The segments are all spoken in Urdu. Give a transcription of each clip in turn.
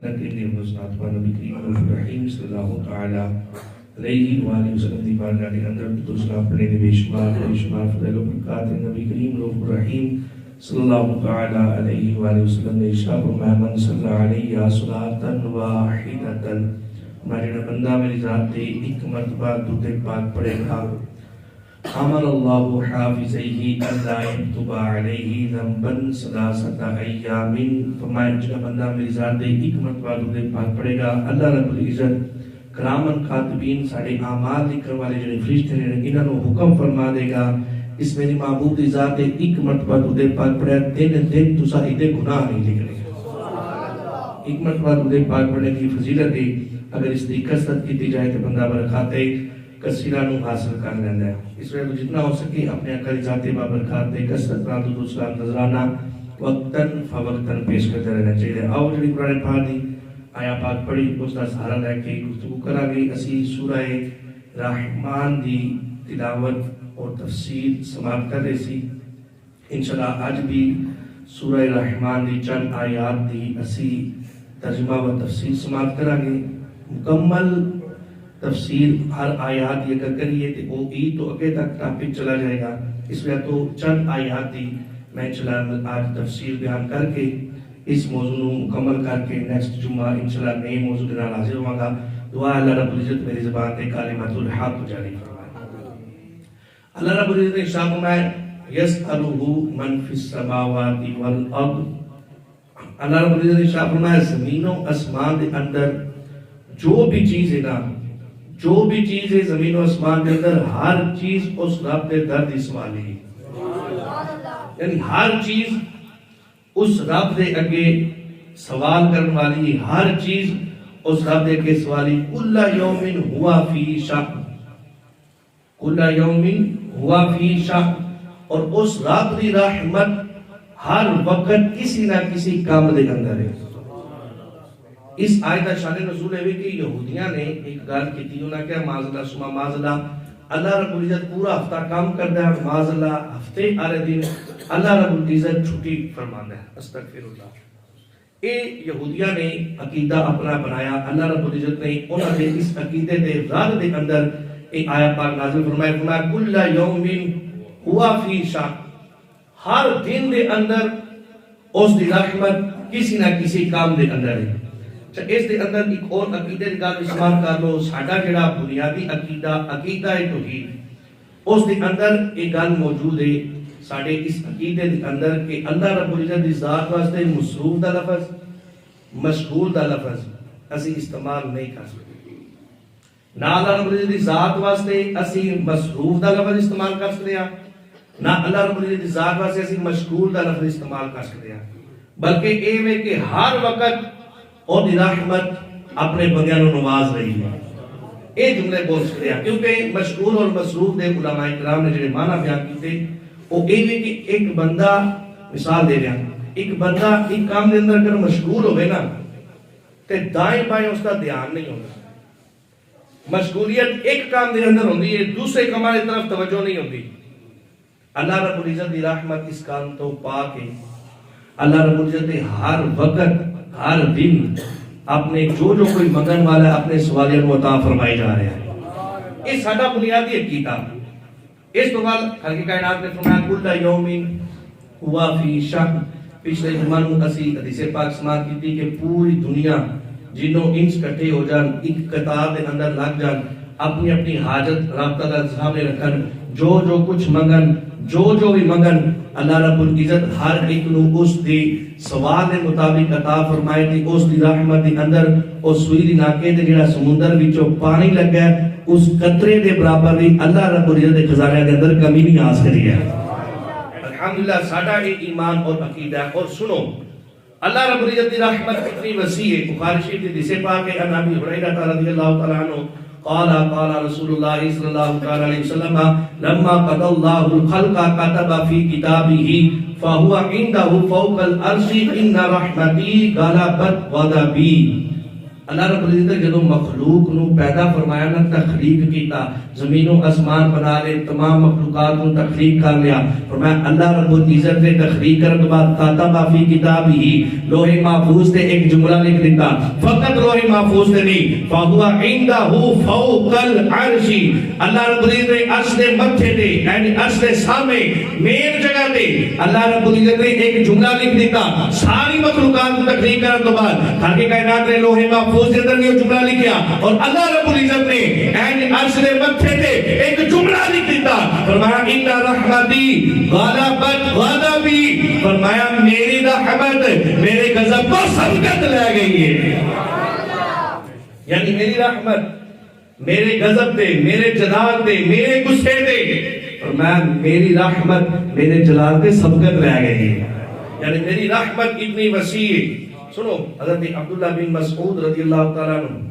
لكن حضرت نبی کریم الرحیم صلی اللہ تعالی علیہ وآلہ وسلم دی بارگاہ کے اندر تو سلام پڑھنے کے بے شمار فضائل و برکات نبی کریم الرحیم صلی اللہ تعالی علیہ وآلہ وسلم نے ارشاد فرمایا من صلی علیہ صلاۃ واحدۃ ہمارے بندہ میری ذات پہ ایک مرتبہ درود پاک پڑھے گا امر اللہ حافظیہ اللہ یکتب علیہ ذنبا ثلاثۃ ایام فرمایا جب بندہ میری ذات پہ ایک مرتبہ درود پاک پڑھے گا اللہ رب العزت کرامن کاتبین سارے اعمال لکھنے والے جو فرشتے ہیں انہاں کو حکم فرما دے گا اس میری محبوب دی ذات ایک مرتبہ درود پاک پڑھیا دن تسا ایدے گناہ نہیں لکھنے ایک مرتبہ درود پاک پڑھنے کی فضیلت ہے اگر اس کی کثرت کی جائے تو بندہ برکات کثیرہ نو حاصل کر لینا ہے اس وجہ جتنا ہو سکے اپنے عقل ذات بابرکات کثرت نال درود سلام نذرانہ وقتاً فوقتاً پیش کرتے رہنا چاہیے آؤ جڑی قرآن پاک دی آیا پاک پڑھی اس کا سہارا لے کے گفتگو کرا گے اسی سورہ رحمان دی تلاوت اور تفسیر سماعت کر رہے سی انشاءاللہ آج بھی سورہ رحمان دی چند آیات دی اسی ترجمہ و تفسیر سماعت کرا گے مکمل تفسیر ہر آیات یہ کریے تو وہ تو اگے تک ٹاپک چلا جائے گا اس وجہ تو چند آیات دی میں چلا آج تفسیر بیان کر کے اس موضوع مکمل کر کے نیکسٹ جمعہ انشاءاللہ نئے موضوع کے نال حاضر ہوں گا دعا اللہ رب العزت میری زبان تے کلمات الحق جاری فرمائے اللہ رب العزت نے ارشاد فرمایا یسألہ من فی السماوات والارض اللہ رب العزت نے ارشاد فرمایا زمین و آسمان کے اندر جو بھی چیز ہے نا جو بھی چیز ہے زمین و آسمان کے اندر ہر چیز اس رب کے در دی سوالی ہے یعنی ہر چیز اس رب دے اگے سوال کرنے والی ہر چیز اس رب دے اگے سوالی کل یوم ہوا فی شأن کل یوم ہوا فی شأن اور اس رب دی رحمت ہر وقت کسی نہ کسی کام دے اندر ہے اس آیت کا شان نزول ہے کہ یہودیاں نے ایک گل کی تھی انہاں کہا معاذ سما معاذ اللہ رب العزت پورا ہفتہ کام کرتا ہے معاذ اللہ ہفتے آرے دن اللہ رب العزت چھٹی فرمانا ہے استغفر اللہ اے یہودیاں نے عقیدہ اپنا بنایا اللہ رب العزت نے انہاں نے اس عقیدے دے رد دے اندر ایک آیت پاک نازل فرمایا کل یوم ہوا فی شأن ہر دن دے اندر اس دی رحمت کسی نہ کسی کام دے اندر ہے اس دے اندر ایک اور عقیدے کی گل استعمال کر لو ساڈا جڑا بنیادی عقیدہ توحید اس دے اندر ایک گل موجود ہے ساڈے اس عقیدے دے اندر کہ اللہ رب العزت دی ذات واسطے مصروف دا لفظ مشغول دا لفظ اسی استعمال نہیں کر سکتے نہ اللہ رب العزت دی ذات واسطے اسی مصروف دا لفظ استعمال کر سکتے ہیں نہ اللہ رب العزت دی ذات واسطے اسی مشغول دا لفظ استعمال کر سکتے ہیں بلکہ اے ہے کہ ہر وقت اور دی رحمت اپنے بندیاں نو نواز رہی ہے اے جملے بول سکتے ہیں کیونکہ مشغول اور مصروف دے علماء کرام نے جڑے معنی بیان کیتے وہ اے ہے کہ ایک بندہ مثال دے رہا ایک بندہ ایک کام دے اندر اگر مشغول ہوئے نا تے دائیں بائیں اس کا دھیان نہیں ہوتا مشغولیت ایک کام دے اندر ہوندی ہے دوسرے کاماں کی طرف توجہ نہیں ہوتی اللہ رب العزت دی رحمت اس کام تو پاک ہے اللہ رب العزت ہر وقت ہر دن اپنے جو کوئی منگن والا ہے اپنے سوالیہ کو عطا فرمائی جا رہے ہیں یہ ساڈا بنیادی عقیدہ اس تو بعد خالق کائنات نے فرمایا کل یوم ہوا فی شأن پچھلے جمعہ میں اسی حدیث پاک سماعت کی تھی کہ پوری دنیا جنوں انس کٹھے ہو جان ایک قطار کے اندر لگ جان اپنی اپنی حاجت رب تعالی سامنے رکھن جو کچھ منگن جو بھی منگن اللہ رب العزت ہر ایک نو اس دی سوال دے مطابق عطا فرمائے تے اس دی رحمت دے اندر اس سوئی دی ناکے تے جڑا سمندر وچوں پانی لگا ہے اس قطرے دے برابر بھی اللہ رب العزت دے خزانے دے اندر کمی نہیں آ سکتی ہے الحمدللہ ساڈا یہ ایمان اور عقیدہ ہے اور سنو اللہ رب العزت دی رحمت کتنی وسیع ہے بخاری شریف کی حدیث پاک ہے ان ابی ہریرہ رضی اللہ تعالی عنہ قال رسول اللہ صلی اللہ علیہ وسلم لما قضى الله الخلق كتب في كتابه فهو عنده فوق العرش ان رحمتي غلبت غضبي اللہ رب العزت نے جدو مخلوق نو پیدا فرمایا نا تخلیق کیتا زمین و آسمان بنا لے تمام مخلوقات نو تخلیق کر لیا فرمایا اللہ رب العزت نے تخلیق کرنے کے بعد کاتب فی کتاب ہی لوح محفوظ تے ایک جملہ لکھ دیتا فقط لوح محفوظ تے نہیں فہو عندہ فوق العرش اللہ رب العزت نے عرش دے متھے تے یعنی عرش دے سامنے مین جگہ تے اللہ رب العزت نے ایک جملہ لکھ دیتا ساری مخلوقات کو تخلیق کرنے کے بعد تاکہ کائنات نے لوح محفوظ کے اندر یہ جملہ لکھیا اور اللہ رب العزت نے این عرش دے متھے تے ایک جملہ لکھ دیتا فرمایا ان رحمتی غلبت غضبی فرمایا میری رحمت میرے غضب کو سبقت لے گئی ہے یعنی میری رحمت میرے غضب تے میرے جلال تے میرے غصے تے فرمایا میری رحمت میرے جلال تے سبقت لے گئی ہے یعنی میری رحمت اتنی وسیع ہے سنو حضرت عبداللہ بن مسعود رضی اللہ تعالیٰ عنہ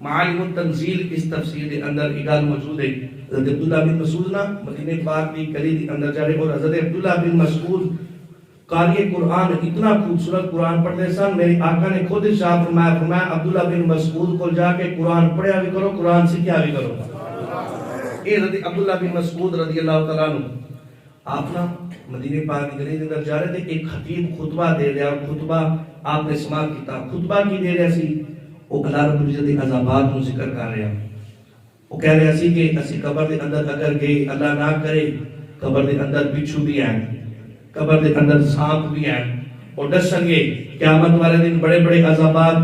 معالم التنزیل اس تفسیر کے اندر اگال موجود ہے حضرت عبداللہ بن مسعود نا مدینہ پاک کی گلی کے اندر جا رہے اور حضرت عبداللہ بن مسعود قاری قرآن اتنا خوبصورت قرآن پڑھتے سن میری آقا نے خود ارشاد فرمایا عبداللہ بن مسعود کو جا کے قرآن پڑھیا بھی کرو قرآن سیکھیا بھی کرو اے حضرت عبداللہ بن مسعود رضی اللہ تعالیٰ عنہ آپ نا مدینہ پاک کی گلی کے اندر جا رہے تھے ایک خطیب خطبہ دے رہا اور خطبہ آپ نے سماعت کیتا خطبہ کی دے رہا سی وہ اللہ رب العزت عذابات کو ذکر کر رہا وہ کہہ رہا سی کہ اسی قبر دے اندر اگر گئے اللہ نہ کرے قبر دے اندر بچھو بھی ہیں قبر دے اندر سانپ بھی ہیں اور ڈسن گے قیامت والے دن بڑے بڑے عذابات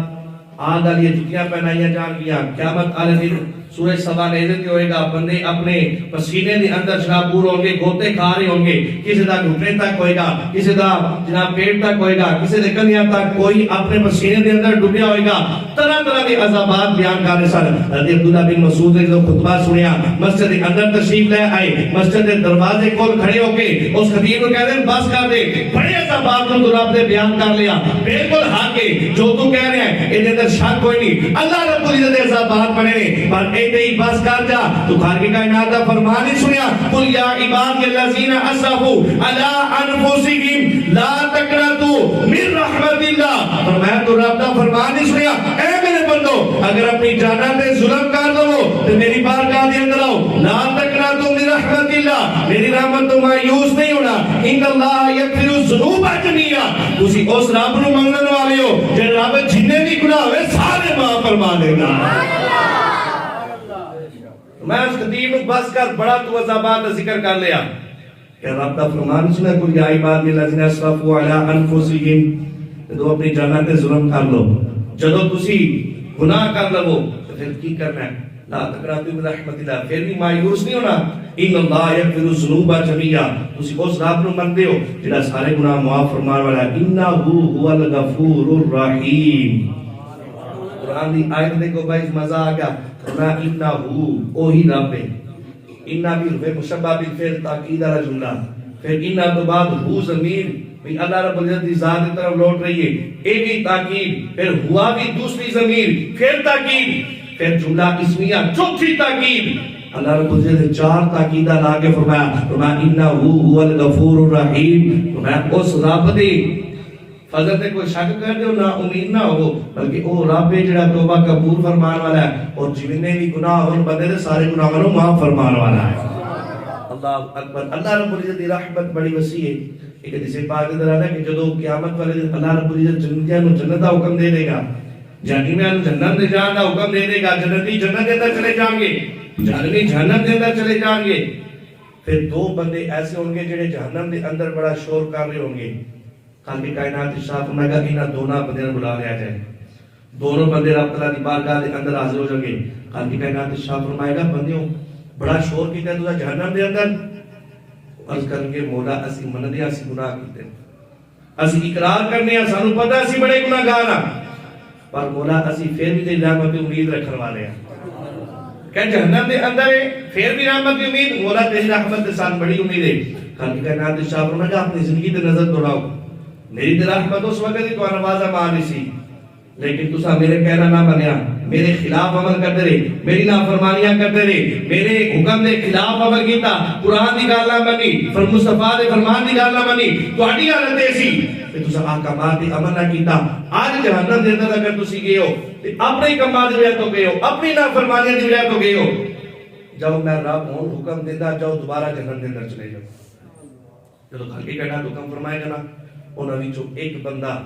آگ والی جتیاں پہنائیاں جان گیا قیامت والے دن سورج سوا لیزت ہوئے گا بندے اپنے پسینے دے اندر جناب پور ہوں گے گوتے کھا رہے ہوں گے کسی دا گھٹنے تک ہوئے گا کسی دا جناب پیٹ تک ہوئے گا کسی دے کنیاں تک کوئی اپنے پسینے دے اندر ڈوبیا ہوئے گا طرح طرح کے عذابات بیان کرنے سن حضرت عبداللہ بن مسعود نے جو خطبہ سنیا مسجد کے اندر تشریف لے آئے مسجد کے دروازے کول کھڑے ہو کے اس خطیب کو کہہ دیں بس کر دے بڑے عذابات کو تو رب نے بیان کر لیا بالکل حق ہے جو تو کہہ رہے ہیں ان اندر شک کوئی نہیں اللہ رب العزت عذابات پڑھے نے پر ایتے ہی بس کر جا تو خالق کائنات کا فرمان ہی سنیا قل یا عباد الذین اسرفوا علی انفسہم لا تقنطوا من رحمت اللہ فرمایا تو رب کا فرمان ہی سنیا اے میرے بندو اگر اپنی جاناں تے ظلم کر دو تو میری بارگاہ دے اندر آؤ لا تقنطوا من رحمت اللہ میری رحمت تو مایوس نہیں ہونا ان اللہ یغفر الذنوب جميعا تسی اس رب نو منگن والے ہو جے رب جنے بھی گناہ ہوئے سارے معاف فرما دے گا میں اس خطیب کو بس کر بڑا تو عذابات ذکر کر لیا کہ رب کا فرمان سنا کل یا عباد الذین اسرفوا علی انفسہم تو اپنی جاناں تے ظلم کر لو جدو تسی گناہ کر لو تو پھر کی کرنا ہے لا تقنطوا من رحمت اللہ پھر بھی مایوس نہیں ہونا ان اللہ یغفر الذنوب جميعا تسی اس رب نو منتے ہو جڑا سارے گناہ معاف فرمان والا ہے انہ هو الغفور الرحیم قرآن دی آیت دیکھو بھائی مزہ آ گیا فرمایا انہو اوہی رب ہے انہ بھی روح مشبہ بالفعل تاکید والا جملہ پھر انہ تو بعد ہو ضمیر بھی اللہ رب العزت کی ذات کی طرف لوٹ رہی ہے ایک ہی تاکید پھر ہوا بھی دوسری ضمیر پھر تاکید پھر جملہ اسمیہ چوتھی تاکید اللہ رب العزت نے چار تاکیدہ لا کے فرمایا انہو هو الغفور الرحیم فرمایا اس رب دی فضل تے کوئی شک کر دے نہ امید نہ ہو بلکہ او رب ہے جڑا توبہ قبول فرمان والا ہے اور جتنے بھی گناہ ہون بندے دے سارے گناہاں نو معاف فرمان والا ہے اللہ اکبر اللہ رب العزت دی رحمت بڑی وسیع ہے ایک حدیث پاک کے اندر ہے کہ جدوں قیامت والے دن اللہ رب العزت جنتیاں نو جنت دا حکم دے دے گا جہنمیاں نو جنت دے جان دا حکم دے دے گا جنتی جنت دے اندر چلے جائیں گے جہنمی جہنم دے اندر چلے جائیں گے پھر دو بندے ایسے ہوں گے جڑے جہنم دے اندر بڑا شور کر رہے ہوں گے خالق کائنات ارشاد فرمائے گا انہاں دونوں بندیاں بلا لیا جائے دونوں بندے رب تعالیٰ دی بارگاہ دے اندر حاضر ہو جائیں گے خالق کائنات ارشاد فرمائے گا بندیوں بڑا شور کیتا ہے تو جہنم دے اندر عرض کریں گے مولا اسی مننے اسی گناہ کیتے اسی اقرار کرنے ہیں سانو پتہ اسی بڑے گناہگار ہاں پر مولا اسی پھر بھی تیری رحمت کی امید رکھن والے ہیں کہ جہنم دے اندر ہے پھر بھی رحمت کی امید مولا تیری رحمت کے ساتھ بڑی امید ہے خالق کائنات ارشاد فرمائے گا اپنی زندگی تے نظر دوڑاؤ میری رحمت اس وقت ہی تو نوازا مانی سی لیکن تسا میرے کہنا نہ منیا میرے خلاف عمل کرتے رہے میری نافرمانیاں کرتے رہے میرے حکم دے خلاف عمل کیتا قرآن دی گل نہ منی مصطفیٰ دے فرمان دی گل نہ منی تہاڈی حالت ایسی کہ تسا احکامات دی عمل نہ کیتا اج جہنم دے اندر اگر تسی گئے ہو تے اپنے کماں دی وجہ تو گئے ہو اپنی نافرمانیاں دی وجہ تو گئے ہو جب میں رب ہوں حکم دیتا جاؤ دوبارہ جہنم دے اندر چلے جاؤ جب خالق کائنات حکم فرمائے گا نا انہاں وچوں ایک بندہ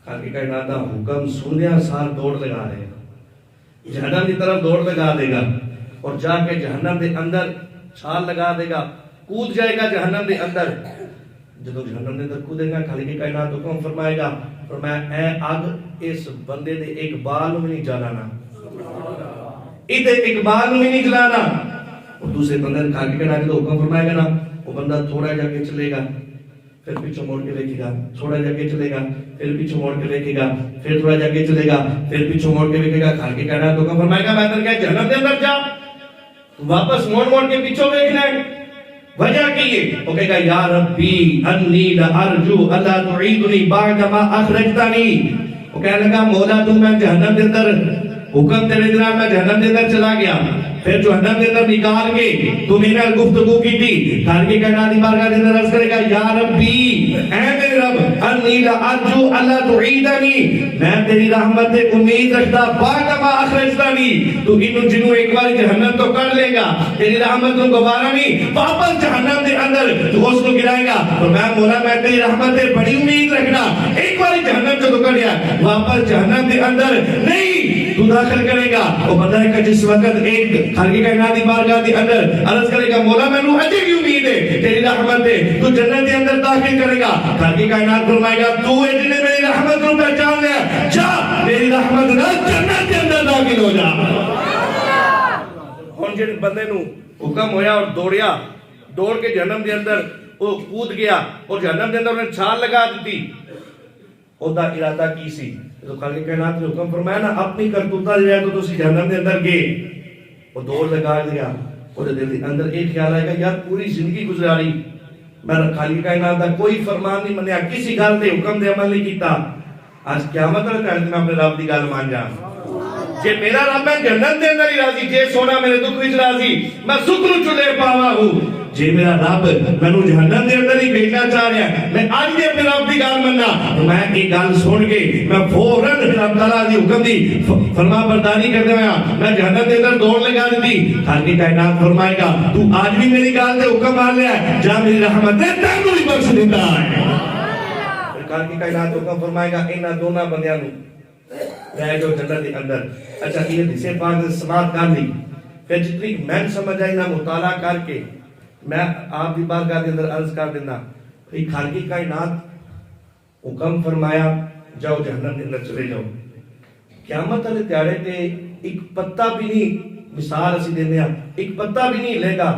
خالق کائنات دا حکم سنیا سار دوڑ لگا دے گا جہنم کی طرف دوڑ لگا دے گا اور جا کے جہنم دے اندر چھال لگا دے گا کود جائے گا جہنم دے اندر جب جہنم دے اندر کودے گا خالق کائنات حکم فرمائے گا فرمایا اے اگ اس بندے دے ایک بال بھی نہیں جلانا ادھے ایک بال بھی نہیں جلانا اور دوسرے بندے نے خالق کائنات حکم فرمائے گا نا وہ بندہ تھوڑا جا کے چلے گا پھر پیچھے موڑ کے دیکھے گا تھوڑا جا کے چلے گا پھر پیچھے موڑ کے دیکھے گا پھر تھوڑا جا کے چلے گا پھر پیچھے موڑ کے دیکھے گا خالق کائنات حکم فرمائے گا بہتر کیا جہنم دے اندر جا واپس موڑ موڑ کے پیچھے دیکھنا ہے وجہ کی ہے وہ کہے گا یا ربی انی لارجو اللہ تعیدنی بعد ما اخرجتنی وہ کہنے لگا مولا تو میں جہنم دے اندر حکم تیرے جناب میں جہنم دے اندر چلا گیا پھر جہنم دے اندر نکال کے تو میرے گفتگو کی تھی خالق کائنات کی بارگاہ دے اندر عرض کرے گا یا ربی اے میرے رب انی لارجو اللہ تعیدنی میں تیری رحمت سے امید رکھتا بعد ما اخرجتنی تو انہوں جنہوں ایک بار جہنم تو کر لے گا تیری رحمت کو دوبارہ نہیں واپس جہنم دے اندر تو اس کو گرائے گا تو میں مولا میں تیری رحمت سے بڑی امید رکھنا ایک بار جہنم سے تو کر لیا واپس جہنم دے اندر نہیں تو داخل کرے گا وہ بندہ ہے کہ جس وقت ایک خالق کائنات کی بارگاہ کے اندر عرض کرے گا مولا میں نو اجے کی امید ہے تیری رحمت ہے تو جنت کے اندر داخل کرے گا خالق کائنات فرمائے گا تو ہے جن نے میری رحمت کو پہچان لیا جا میری رحمت نہ جنت کے اندر داخل ہو جا ہن جن بندے نو حکم ہویا اور دوڑیا دوڑ کے جہنم کے اندر وہ کود گیا اور جہنم کے اندر انہیں چھال لگا دیتی اودا ارادہ کی سی تو خالق کائنات نے حکم فرمایا نا اپنی کرتوتا جو ہے تو تسی جہنم کے اندر گئے وہ دوڑ لگا دیا اور دل کے اندر ایک خیال آئے گا یار پوری زندگی گزاری میں خالق کائنات دا کوئی فرمان نہیں منیا کسی گل تے حکم دے عمل نہیں کیتا آج قیامت ہے کہ میں اپنے رب دی گل مان جا جے میرا رب ہے جنت دے اندر ہی راضی جے سونا میرے دکھ وچ راضی میں سکھ نو چلے پاوا ہوں جے میرا رب مینوں جہنم دے اندر ہی بھیجنا چاہ رہا ہے میں اج بھی اپنے رب دی گل مننا میں یہ گل سن کے میں فوراً رب تعالیٰ دی حکم دی فرما برداری کرتے ہویا میں جہنم دے اندر دوڑ لگا دیتی خالق کائنات فرمائے گا تو آج بھی میری گل تے حکم مان لیا جا میری رحمت نے تینوں ہی بخش دیتا ہے خالق کائنات حکم فرمائے گا انہاں دونوں بندیاں نو رہ جو جنت کے اندر اچھا یہ حدیث پاک سے سماعت کر لی پھر جتنی میں سمجھ آئی نہ مطالعہ کر کے میں آپ کی بارگاہ کے اندر عرض کر دینا بھئی خالق کائنات حکم فرمایا جاؤ جہنم کے اندر چلے جاؤ قیامت والے دیہاڑے تے ایک پتا بھی نہیں مثال اسی دینے ایک پتا بھی نہیں لے گا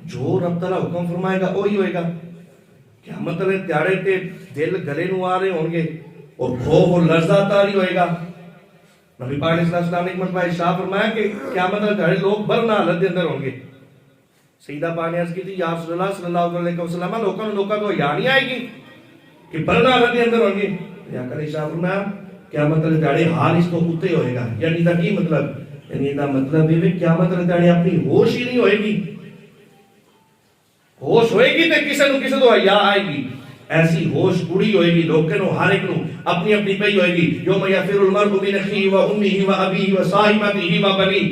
جو رب تعالیٰ حکم فرمائے گا وہی ہوئے گا قیامت والے دیہاڑے تے دل گلے نو آ رہے ہوں گے اور خوف اور لرزہ تاری ہوئے گا نبی پاک علیہ السلام نے ایک مرتبہ ارشاد فرمایا کہ قیامت والے دیہاڑے لوگ برنا حالت دے اندر ہوں گے سیدہ پاک نے عرض کی تھی یا رسول اللہ صلی اللہ علیہ وسلم لوکاں تو یا نہیں آئے گی کہ برنا حالت دے اندر ہوں گے یا کہ ارشاد فرمایا قیامت والے دیہاڑے حال اس تو اوتے ہوئے گا یعنی دا کی مطلب یعنی دا مطلب یہ کہ قیامت والے دیہاڑے اپنی ہوش ہی نہیں ہوئے گی ہوش ہوئے گی تے کسے تو حیا آئے گی ایسی ہوش اڑی ہوئے گی لوگوں نو ہر ایک نو اپنی اپنی پئی ہوئے گی یوم یفر المرء من اخیہ و امہ و ابیہ و صاحبتہ و بنی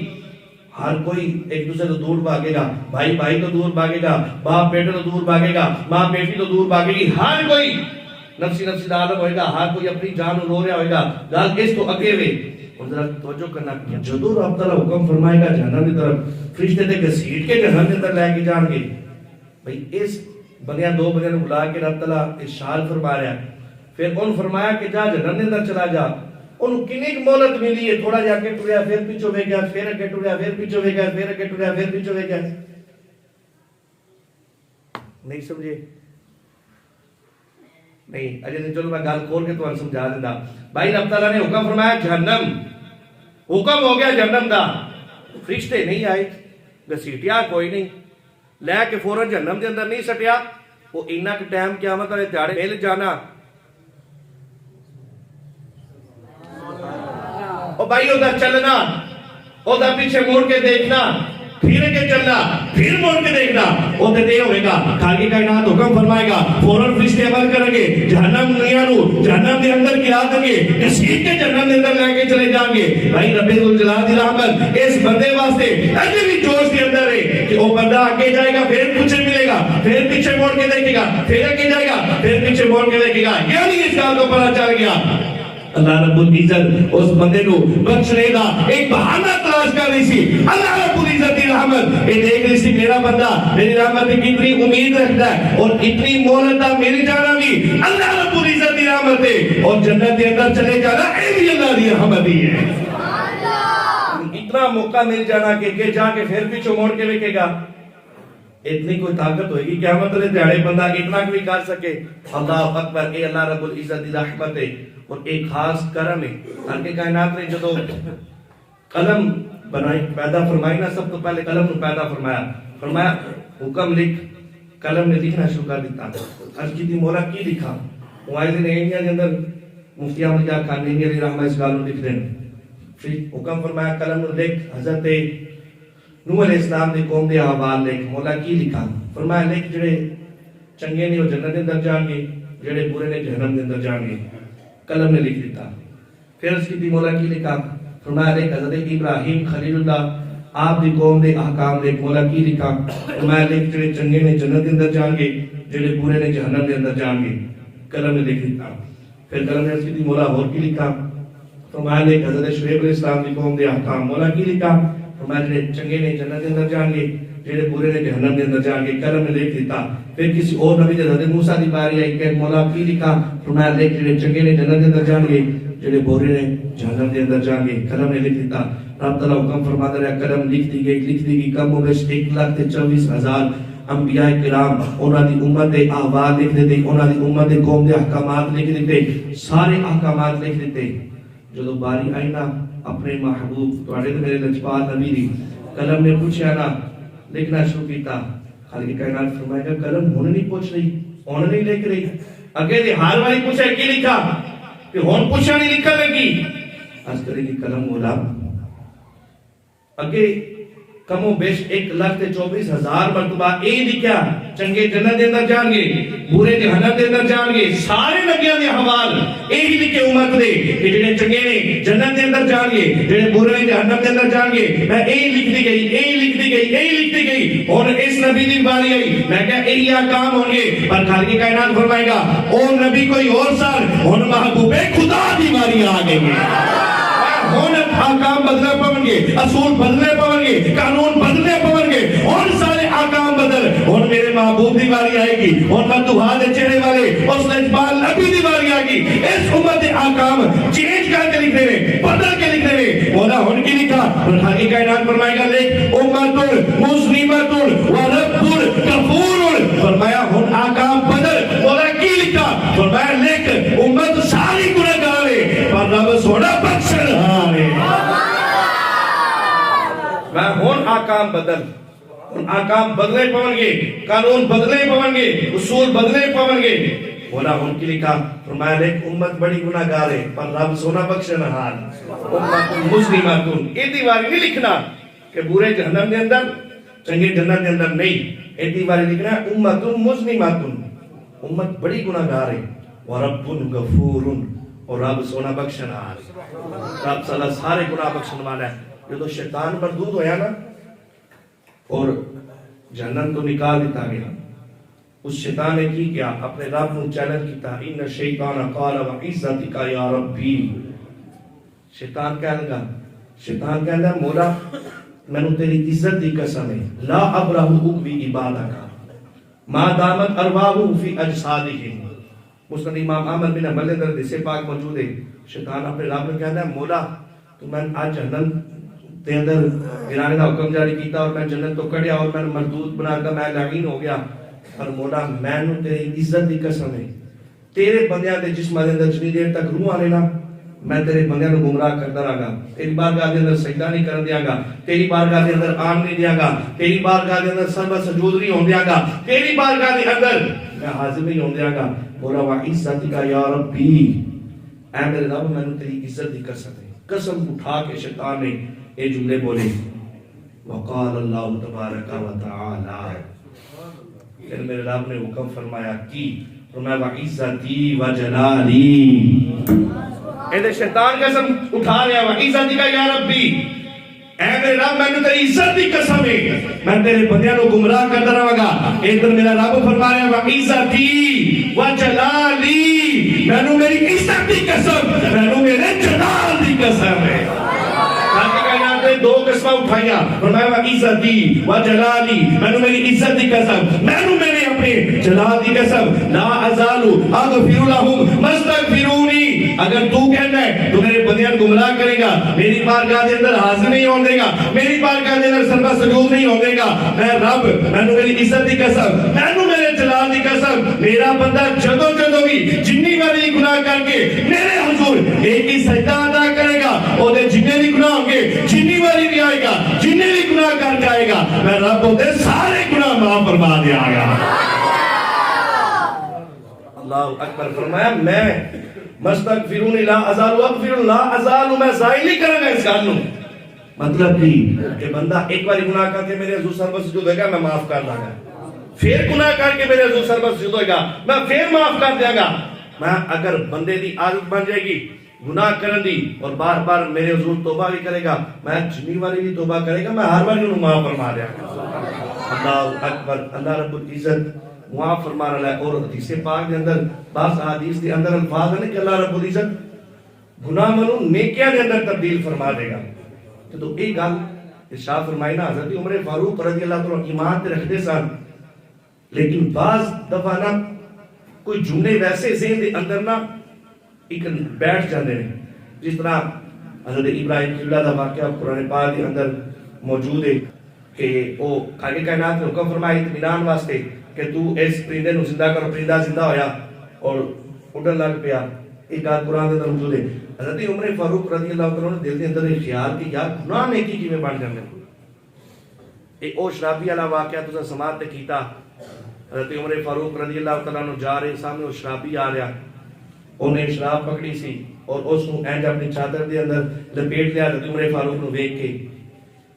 ہر کوئی ایک دوسرے تو دور بھاگے گا بھائی بھائی تو دور بھاگے گا باپ بیٹے تو دور بھاگے گا ماں بیٹی تو دور بھاگے گی ہر کوئی نفسی نفسی دا عالم ہوئے گا ہر کوئی اپنی جان رو رہا ہوئے گا گل اس تو اگے وے اور ذرا توجہ کرنا جدو رب تعالیٰ حکم فرمائے گا جہنم کی طرف فرشتے تے گھسیٹ کے جہنم کے اندر لے کے جان گے بھئی اس بندیاں دو بندیاں نے بلا کے رب تعالیٰ ارشاد فرما رہا ہے پھر ان فرمایا کہ جا جہنم کے اندر چلا جا انہوں کنی ایک مولت ملی ہے تھوڑا جا کے ٹریا پھر پیچھو بے گیا پھر اگے ٹریا پھر پیچھو بے گیا پھر اگے ٹریا پھر پیچھو بے گیا نہیں سمجھے نہیں اجے نہیں چلو میں گال کھول کے تو ان سمجھا دینا بھائی رب تعالیٰ نے حکم فرمایا جہنم حکم ہو گیا جہنم دا فرشتے نہیں آئے گھسیٹیا کوئی نہیں لے کے فوراً جہنم دے اندر نہیں سٹیا وہ اینا کہ ٹائم قیامت والے دیہاڑے مل جانا او بھائی او دا چلنا او دا پیچھے موڑ کے دیکھنا پھر کے چلنا پھر مڑ کے دیکھنا وہ تے ہوئے گا خالق کائنات حکم فرمائے گا فوراً فرشتے عمل کریں گے جہنم جہنم کے اندر گرا دیں گے گھسیٹ کے جہنم کے اندر لے کے چلے جائیں گے بھائی رب الجلال دی رحمت اس بندے واسطے اجے بھی جوش کے اندر ہے کہ وہ بندہ آگے جائے گا پھر پیچھے ملے گا پھر پیچھے موڑ کے دیکھے گا پھر آگے جائے گا پھر پیچھے موڑ کے دیکھے گا یعنی اس بات کو پتہ چل گیا اللہ رب العزت اس بندے کو بخشنے کا ایک بہانہ تلاش کر رہی سی اللہ رب العزت کی رحمت یہ دیکھ رہی سی میرا بندہ میری رحمت کی کتنی امید رکھتا ہے اور اتنی مہلت میری جانا بھی اللہ رب العزت کی رحمت ہے اور جنت کے اندر چلے جانا یہ بھی اللہ کی رحمت ہی ہے اتنا موقع مل جانا کہ جا کے پھر پیچھے موڑ کے دیکھے گا اتنی کوئی طاقت ہوئے گی قیامت والے دیہڑے بندہ اتنا بھی کر سکے اللہ اکبر اے اللہ رب العزت کی رحمت ہے اور ایک خاص کرم ہے تاکہ کائنات نے جدو قلم بنائی پیدا فرمائی نا سب تو پہلے قلم نے پیدا فرمایا حکم لکھ قلم نے لکھنا شروع کر دیتا آج کی دی مولا کی لکھا موائل نے انڈیا کے اندر مفتی احمد یار خان نے علی رحمہ اس گالوں لکھ دیں پھر حکم فرمایا قلم نے لکھ حضرت نوح علیہ السلام نے قوم دے احوال لکھ مولا کی لکھا فرمایا لکھ جڑے چنگے نے وہ جنت کے اندر جان گے جڑے برے نے جہنم کے اندر جان گے قلم نے لکھ دیتا پھر اس کی دی مولا کی لکھا فرمایا لکھ حضرت ابراہیم خلیل اللہ آپ دی قوم دے احکام لکھ مولا کی لکھا فرمایا لکھ جڑے چنگے نے جنت کے اندر جان گے جڑے برے نے جہنم کے اندر جان گے قلم نے لکھ دیتا پھر قلم نے اس کی دی مولا اور کی لکھا فرمایا لکھ حضرت شعیب علیہ السلام دی قوم دے احکام مولا کی لکھا فرمایا جڑے چنگے نے جنت کے اندر جان گے جڑے برے نے جہنم کے اندر جان گے قلم نے لکھ دیتا پھر کسی اور نبی دے حضرت موسیٰ دی باری آئی کہ مولا کی لکھا فرمایا لکھ جڑے چنگے نے جنت کے اندر جان گے جڑے برے نے جہنم کے اندر جان گے قلم نے لکھ دیتا رب تعالیٰ حکم فرماتا رہا قلم لکھ دی گئی کم و بیش 1,24,000 انبیاء کرام انہاں دی امت دے احوال لکھ دیتے انہاں دی امت دے قوم دے احکامات لکھ دیتے سارے احکامات لکھ دیتے جدو باری آئی نا اپنے محبوب تواڈے تے میرے لجپال نبی دی قلم نے پوچھا نا لکھنا شروع کیتا خالق کائنات فرمائے گا قلم ہن نہیں پوچھ رہی ہن نہیں لکھ رہی اگے دی ہار والی پوچھا کی لکھا کہ ہن پوچھا نہیں لکھا لگی اس کرے گی قلم مولا اگے کم و بیش 1,24,000 مرتبہ اے لکھا چنگے جنت کے اندر جان گے برے جہنم کے اندر جان گے سارے نبیوں کے حوال یہی لکھے امت دے کہ جڑے چنگے نے جنت کے اندر جان گے جڑے برے نے جہنم کے اندر جان گے میں یہی لکھتی گئی یہی لکھتی گئی یہی لکھتی گئی اور اس نبی دی باری آئی میں کہا یہی احکام ہوں گے پر خالق کائنات فرمائے گا او نبی کوئی اور سال ہن محبوب خدا دی باری آ گئی ہن احکام بدلے پون گے اصول بدلے پون گے قانون بدلے پون گے اور سارے احکام بدل اور میرے محبوب دی باری آئے گی اور میں دعا دے چہرے والے اس لجپال نبی دی باری آئے گی اس امت کے احکام چینج کر کے لکھ دے بدل کے لکھ دے مولا ہن کی لکھا اور خالق کائنات فرمائے گا لکھ امت مسلمۃ و رب غفور فرمایا ہن احکام بدل مولا کی لکھا فرمایا لکھ امت ساری گنہگار ہے پر رب سونا بخشن ہارے میں ہن احکام بدل احکام بدلے پون گے قانون بدلے پون گے اصول بدلے پون گے مولا ان کی لکھا فرمایا لکھ امت بڑی گناہگار ہے پر رب سونا بخشن ہار امت مسلمۃ ایدی واری نہیں لکھنا کہ برے جہنم کے اندر چنگے جنت کے اندر نہیں ایدی واری لکھنا امت مسلمۃ امت بڑی گناہگار ہے ورب غفور اور رب سونا بخشن ہار رب صلی سارے گناہ بخشن والا ہے جو شیطان مردود ہویا نا اور جہنم تو نکال دیتا گیا اس شیطان نے کی کیا اپنے رب کو چیلنج کیتا ان الشیطان قال وعزتک یا ربی شیطان کہنے لگا شیطان کہنے لگا مولا میں تیری عزت دی قسم ہے لا ابرح اقوی عبادک ما دامت ارواح فی اجسادہم مسند امام احمد بن حنبل اندر حدیث پاک موجود ہے شیطان اپنے رب نے کہتا ہے مولا تو میں آج جہنم تے اندر گرانے کا حکم جاری کیتا اور میں جنت تو کڑیا اور میں مردود بنا کر میں لعین ہو گیا اور مولا میں نو تیری عزت دی قسم ہے تیرے بندیاں دے جسم دے اندر جتنی دیر تک روح آنے نا میں تیرے بندیاں نو گمراہ کرتا رہا گا تیری بارگاہ دے اندر سجدہ نہیں کرن دیاں گا تیری بارگاہ دے اندر آن نہیں دیاں گا تیری بارگاہ دے اندر سربہ سجود نہیں ہون دیاں گا تیری بارگاہ دے اندر میں حاضر نہیں ہون دیاں گا مولا وعزتک یا ربی اے میرے رب میں نو تیری عزت دی قسم ہے قسم اٹھا کے شیطان نے یہ جملے بولے وقال اللہ تبارک و تعالی، پھر میرے رب نے حکم فرمایا کی، فرمایا وعزتی وجلالی، اے شیطان قسم اٹھا رہا وعزتی کا یا ربی، اے میرے رب میں نے تیری عزت کی قسم ہے میں تیرے بندیاں کو گمراہ کرتا رہا گا۔ ادھر میرا رب فرما رہا ہے وعزتی وجلالی، میں نے میری عزت کی قسم، میں نے میرے جلال کی قسم ہے۔ دو قسمہ اٹھائیا، فرمایا وعزتی وجلالی، میں نے میری عزت کی قسم، میں نے میرے اپنے جلال کی قسم، لا ازالو اغفر لہم مستغفرونی، اگر تو کہنا ہے تو میرے بندیاں گمراہ کرے گا، میری بارگاہ کے اندر حاضر نہیں ہون دے گا، میری بارگاہ کے اندر سربہ سجود نہیں ہون دے گا، میں رب، میں نے میری عزت کی قسم، میں نے میرے جلال کی قسم، میرا بندہ جدو بھی جنی والی گناہ کر کے میرے حضور ایک ہی سجدہ ادا کرے گا، اور جنہیں بھی گناہ ہوں گے، جنی والی بھی آئے گا، جنہیں بھی گناہ کر کے آئے گا، میں رب ہوتے سارے گناہ معاف فرما دیا گا۔ اللہ اکبر، فرمایا میں مستغفرون لا ازال اغفر، لا ازال میں ظاہر نہیں کروں گا اس گل، مطلب کہ بندہ ایک بار گناہ کر کے میرے حضور سربت سجود ہوئے گا میں معاف کر دوں گا، پھر گناہ کر کے میرے حضور سربت سجود ہوئے گا میں پھر معاف کر دیا گا۔ میں اگر بندے دی عادت بن جائے گی گناہ کرن دی اور بار بار میرے حضور توبہ بھی کرے گا، میں جنی والی بھی توبہ کرے گا، میں ہر بار انہوں معاف فرما دیا گا۔ اللہ اکبر، اللہ رب العزت معاف فرما رہا ہے۔ اور حدیث پاک کے اندر بعض حدیث کے اندر الفاظ ہیں کہ اللہ رب العزت گناہ منو نیکیاں کے اندر تبدیل فرما دے گا۔ تو ایک گل ارشاد فرمائی نا، حضرت عمر فاروق رضی اللہ عنہ ایمان تے رکھتے سن، لیکن بعض دفعہ نا کوئی جملے ویسے ذہن دے اندر نا ایک بیٹھ جاندے ہیں، جس طرح حضرت ابراہیم خلیل اللہ دا واقعہ قرآن پاک کے اندر موجود ہے کہ وہ خالق کائنات نے حکم فرمایا اطمینان واسطے کہ تو اس پرندے نو زندہ کرو، پرندہ زندہ ہویا اور اڑن لگ پیا، ایک گل قرآن کے اندر موجود ہے۔ حضرت عمر فاروق رضی اللہ عنہ نے دل کے اندر ایک خیال کہ یار گناہ نیکی کیویں بن جاندے، ایک او شرابی والا واقعہ تساں سماعت تے کیتا۔ حضرت عمر فاروق رضی اللہ تعالیٰ عنہ جا رہے، سامنے وہ شرابی آ رہا، انہیں شراب پکڑی سی اور اس کو اینج اپنی چادر دے اندر لپیٹ لیا۔ حضرت عمر فاروق نو ویکھ کے،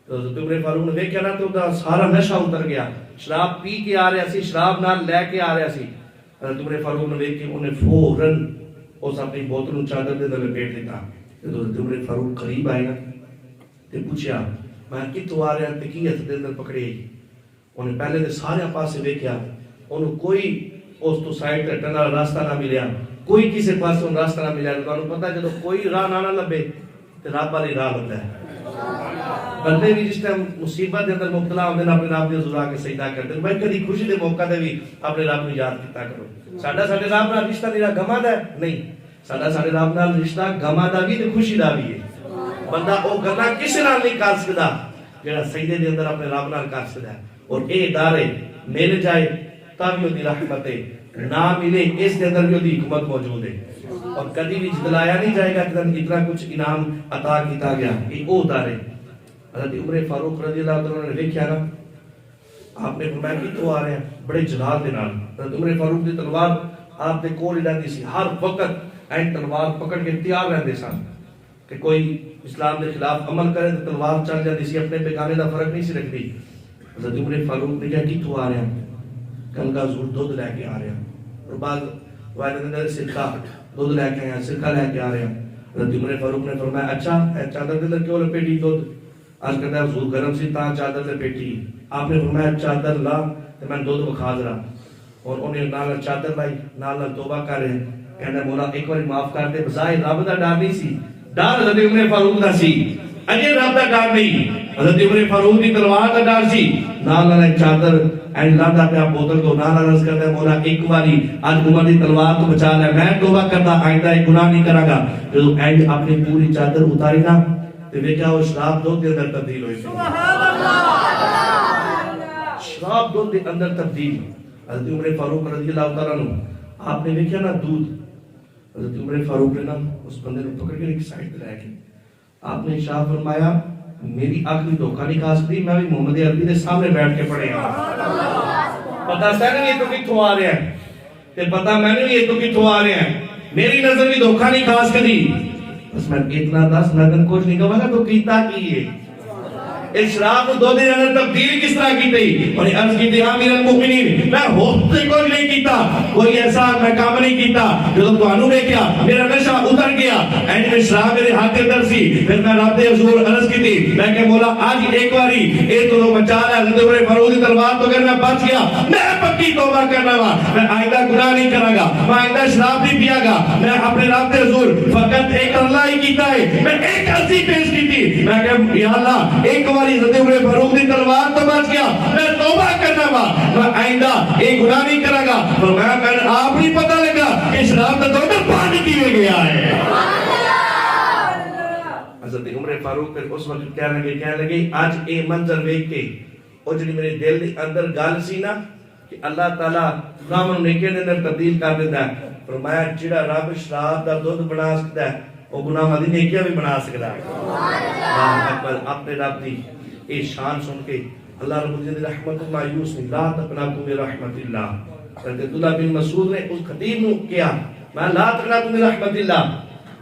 حضرت عمر فاروق نے ویکھیا نا تو دا سارا نشہ اتر گیا، شراب پی کے آ رہا سی، شراب نال لے کے آ رہا سی۔ حضرت عمر فاروق نے ویکھ کے انہیں فوراً اس اپنی بوتل نو چادر دے اندر لپیٹ دیتا۔ حضرت عمر فاروق قریب آئے نا تے پوچھیا میں کتوں آ رہا تے کی ہتھ دے اندر پکڑے؟ انہیں پہلے تے سارے پاسے ویکھیا، انہوں کوئی اس تو سائڈ تے ٹنڈا راستہ نہ ملیا، کوئی کسی پاس ان راستہ نہ ملیا۔ تو انہوں پتہ جدو کوئی راہ نہ لبے تو رب والی راہ لبدا ہے۔ بندے بھی جس ٹائم مصیبت دے اندر مبتلا ہوندے نے اپنے رب دے حضور آ کے سجدہ کرتے ہیں، بھائی کدی خوشی دے موقع تے بھی اپنے رب کو یاد کیتا کرو۔ ساڈا ساڈے رب نال رشتہ میرا گما دا ہے نہیں، ساڈا ساڈے رب نال رشتہ گما دا بھی تے خوشی دا بھی ہے۔ بندہ او گلاں کسے نال نہیں کر سکدا جڑا سجدے دے اندر اپنے رب نال کر سکدا ہے۔ اور اے ادارے مل جائے تب بھی رحمت ہے، نہ ملے اس کے اندر بھی حکمت موجود ہے، اور کبھی بھی جتلایا نہیں جائے گا کہ اتنا کچھ انعام عطا کیتا گیا۔ یہ وہ ادارے حضرت عمر فاروق رضی اللہ عنہ نے دیکھا نا، آپ نے فرمایا کہ تو آ رہے ہیں بڑے جلال دے نال۔ حضرت عمر فاروق دی تلوار آپ دے کول رہندی سی، ہر وقت این تلوار پکڑ کے تیار رہندے سن کہ کوئی اسلام کے خلاف عمل کرے تو تلوار چل جاتی سی، اپنے بیگانے دا فرق نہیں سی رکھتی۔ حضرت عمر فاروق نے کہا کہ تو آ رہے ہیں؟ کل کا حضور دودھ لے کے آ رہے ہیں، اور بعض روایت اندر سرکہ دودھ لے کے آئے ہیں، سرکہ لے کے آ رہے ہیں۔ حضرت عمر فاروق نے فرمایا اچھا چادر کے اندر کیوں لپیٹی دودھ؟ آج کہتا ہے حضور گرم سی تاں چادر لپیٹی۔ آپ نے فرمایا چادر لا تو میں دودھ بکھا ذرا، اور انہیں نال چادر لائی، نال توبہ کر رہے ہیں، کہنا مولا ایک بار معاف کر دے۔ بظاہر رب دا ڈر نہیں سی، ڈر حضرت عمر فاروق دا سی، اجے رب دا ڈر نہیں، حضرت عمر فاروق دی تلوار دا ڈر سی۔ نال چادر اینڈ لاتا پہ آپ بوتل کو نال عرض کرتا ہے مولا ایک باری آج عمر دی تلوار تو بچا لے، میں توبہ کرتا آئندہ ایک گناہ نہیں کرا گا۔ جو اینڈ اپنی پوری چادر اتاری نا تو دیکھا وہ شراب دودھ کے اندر تبدیل ہوئی تھی، شراب دودھ کے اندر تبدیل۔ حضرت عمر فاروق رضی اللہ تعالیٰ عنہ آپ نے دیکھا نا دودھ، حضرت عمر فاروق نے نا اس بندے کو پکڑ کے ایک سائڈ پہ رہ کے آپ نے شاہ فرمایا میری آخری دھوکہ نہیں کھا سکتی، میں بھی محمد عربی کے سامنے بیٹھ کے پڑھے گا، پتا سن یہ تو کتوں آ رہے ہیں تے پتا میں نے یہ تو کتوں آ رہے ہیں، میری نظر بھی دھوکہ نہیں کھا سکتی۔ بس میں اتنا دس میں کچھ نہیں کہوں گا تو کیتا کی ہے، اس شراب کو 2 دن اندر تبدیل کس طرح کی تھی اور عرض کی تھی امیر المؤمنین میں ہوتے کوئی نہیں کیتا کوئی ایسا میں کام نہیں کیتا جو تو انو نے کیا میرا نشہ اتر گیا اینڈ میں شراب میرے ہاتھ کے اندر سی پھر میں رب دے حضور عرض کی تھی میں کہ مولا آج ایک باری اے تو مچا رہا حضرت عمر فاروق کی تلوار تو اگر میں بچ گیا میں پکی توبہ کرنا وا میں آئندہ گناہ نہیں کروں گا میں آئندہ شراب نہیں پیاں گا میں اپنے رب دے حضور فقط ایک اللہ ہی کیتا ہے میں ایک عرضی پیش کی تھی میں کہ یا اللہ ایک باری حضرت عمر فاروق کی تلوار تو بچ گیا میں توبہ کرنا وا میں آئندہ ایک گناہ نہیں کروں گا فرمایا میں آپ نہیں پتہ لگا کہ شراب کا تو پانی پیے گیا ہے حضرت عمر فاروق پھر اس وقت کہنے لگے آج اے منظر دیکھ کے او جڑی میرے دل دے اندر گل سی نا کہ اللہ تعالی گناہاں نیکی دے اندر تبدیل کر دیندا ہے فرمایا جڑا رب شراب دا دودھ بنا سکدا ہے او گناہاں دی نیکیاں بھی بنا سکدا ہے اللہ اکبر اپنے رب دی اے شان سن کے اللہ رب العزت رحمت مایوس نہیں لا تقنطوا من رحمت اللہ حضرت عبداللہ بن مسعود نے اس خطیب نو کیا میں لا تقنطوا من رحمت اللہ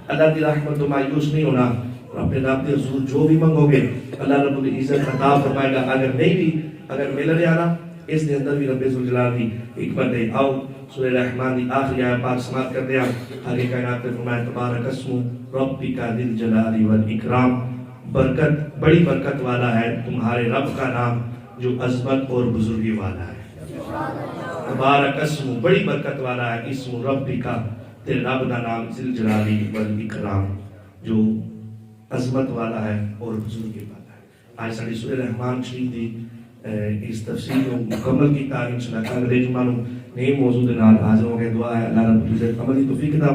اللہ دی رحمت تو مایوس نہیں ہونا اپنے رب کے حضور جو بھی منگو گے اللہ رب العزت عطا فرمائے گا اگر نہیں بھی اگر مل رہا نا اس دے اندر بھی رب ذوالجلال دی حکمت ہے آؤ سورہ رحمان دی آخری آیت پاک سماعت کرتے ہیں آگے کائنات میں فرمایا تبارک اسم ربک ذی الجلال والاکرام برکت بڑی برکت والا ہے تمہارے رب کا نام جو عظمت اور بزرگی والا ہے تبارک اسم بڑی برکت والا ہے اسم ربک تیرے رب کا نام ذی الجلال والاکرام جو عظمت والا ہے اور بزرگی والا ہے آج ساڑی سورہ رحمان شریف دی اس تفسیر کو مکمل کی تاریخ انشاءاللہ کل دے جمعہ نئے موضوع دے نال حاضر ہو کے دعا ہے اللہ رب العزت عملی توفیق عطا